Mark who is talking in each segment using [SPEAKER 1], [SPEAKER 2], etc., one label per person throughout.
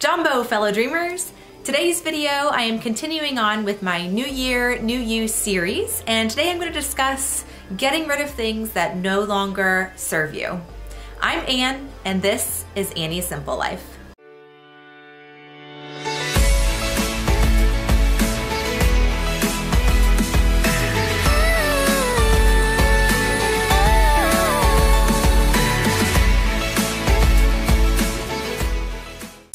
[SPEAKER 1] Jumbo, fellow dreamers! Today's video, I am continuing on with my New Year, New You series, and today I'm going to discuss getting rid of things that no longer serve you. I'm Anne, and this is Annie's Simple Life.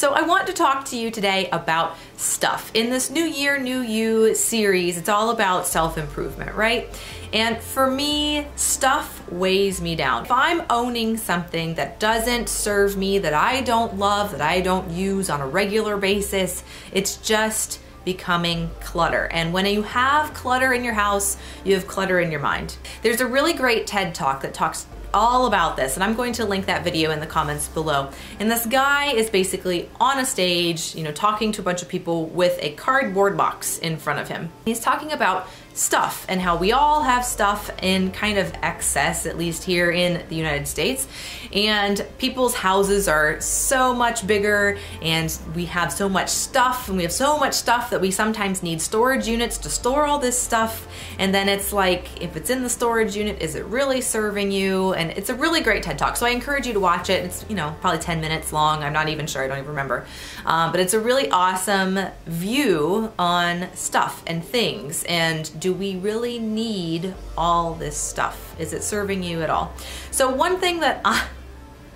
[SPEAKER 1] So I want to talk to you today about stuff. In this New Year, New You series, it's all about self-improvement, right? And for me, stuff weighs me down. If I'm owning something that doesn't serve me, that I don't love, that I don't use on a regular basis, it's just becoming clutter. And when you have clutter in your house, you have clutter in your mind. There's a really great TED Talk that talks all about this, and I'm going to link that video in the comments below. And this guy is basically on a stage, talking to a bunch of people with a cardboard box in front of him. He's talking about stuff and how we all have stuff in kind of excess, at least here in the United States. And people's houses are so much bigger, and we have so much stuff, and we have so much stuff that we sometimes need storage units to store all this stuff. And then it's like, if it's in the storage unit, is it really serving you? And it's a really great TED Talk, so I encourage you to watch it. It's probably 10 minutes long. I'm not even sure, I don't even remember. But it's a really awesome view on stuff and things, and do we really need all this stuff? Is it serving you at all? So one thing that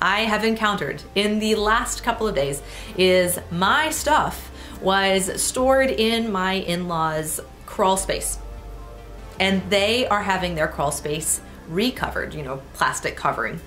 [SPEAKER 1] I have encountered in the last couple of days is my stuff was stored in my in-laws' crawl space, and they are having their crawl space recovered, plastic covering.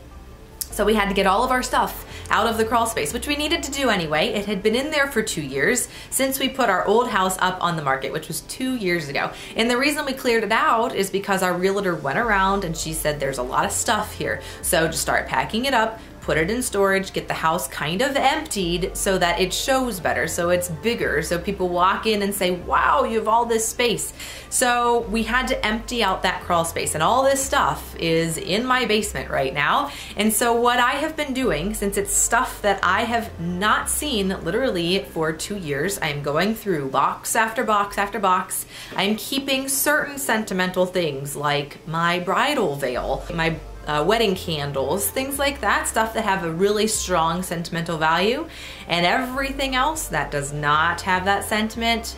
[SPEAKER 1] So we had to get all of our stuff out of the crawl space, which we needed to do anyway. It had been in there for 2 years since we put our old house up on the market, which was 2 years ago. And the reason we cleared it out is because our realtor went around and she said, there's a lot of stuff here. So just start packing it up, put it in storage, get the house kind of emptied so that it shows better, so it's bigger, so people walk in and say, wow, you have all this space. So we had to empty out that crawl space, and all this stuff is in my basement right now. And so what I have been doing, since it's stuff that I have not seen literally for 2 years, I am going through box after box after box. I'm keeping certain sentimental things like my bridal veil, my wedding candles, things like that, stuff that have a really strong sentimental value, and everything else that does not have that sentiment,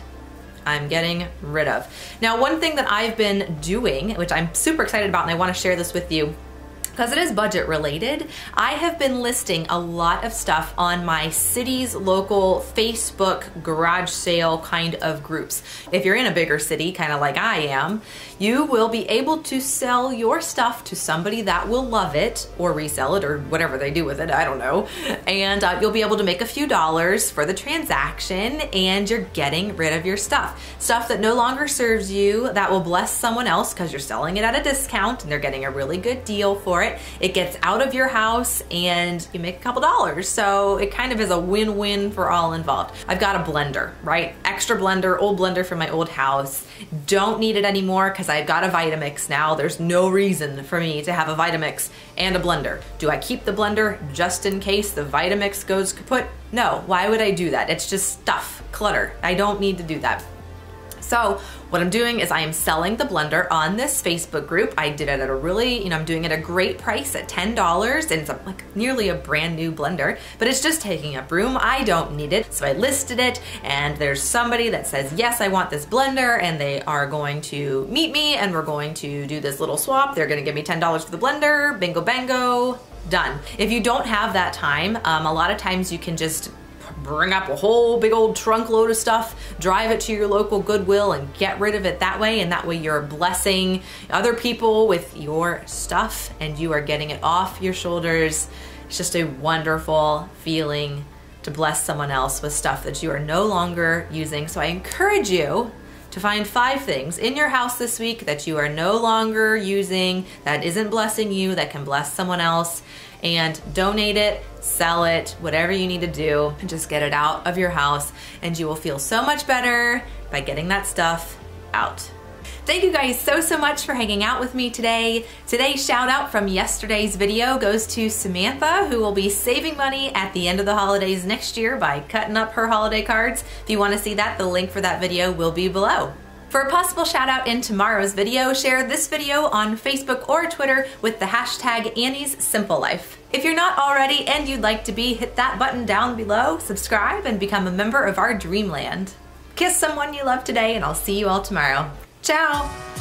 [SPEAKER 1] I'm getting rid of. Now, one thing that I've been doing, which I'm super excited about, and I want to share this with you, because it is budget related, I have been listing a lot of stuff on my city's local Facebook garage sale kind of groups. If you're in a bigger city, kind of like I am, you will be able to sell your stuff to somebody that will love it or resell it or whatever they do with it, I don't know. And you'll be able to make a few dollars for the transaction, and you're getting rid of your stuff. Stuff that no longer serves you, that will bless someone else because you're selling it at a discount and they're getting a really good deal for it. It gets out of your house and you make a couple dollars. So it kind of is a win-win for all involved. I've got a blender, right? Extra blender, old blender from my old house. Don't need it anymore because I've got a Vitamix now. There's no reason for me to have a Vitamix and a blender. Do I keep the blender just in case the Vitamix goes kaput? No, why would I do that? It's just stuff, clutter. I don't need to do that. So what I'm doing is I am selling the blender on this Facebook group. I did it at a really, I'm doing it at a great price at $10, and it's like nearly a brand new blender, but it's just taking up room. I don't need it. So I listed it, and there's somebody that says, yes, I want this blender, and they are going to meet me, and we're going to do this little swap. They're gonna give me $10 for the blender, bingo bango, done. If you don't have that time, a lot of times you can just bring up a whole big old trunk load of stuff, drive it to your local Goodwill and get rid of it that way, and that way you're blessing other people with your stuff and you are getting it off your shoulders. It's just a wonderful feeling to bless someone else with stuff that you are no longer using. So I encourage you to find 5 things in your house this week that you are no longer using, that isn't blessing you, that can bless someone else, and donate it, sell it, whatever you need to do, and just get it out of your house, and you will feel so much better by getting that stuff out. Thank you guys so much for hanging out with me today. Today's shout out from yesterday's video goes to Samantha, who will be saving money at the end of the holidays next year by cutting up her holiday cards. If you want to see that, the link for that video will be below. For a possible shout out in tomorrow's video, share this video on Facebook or Twitter with the hashtag Annie's Simple Life. If you're not already and you'd like to be, hit that button down below, subscribe, and become a member of our dreamland. Kiss someone you love today, and I'll see you all tomorrow. Ciao!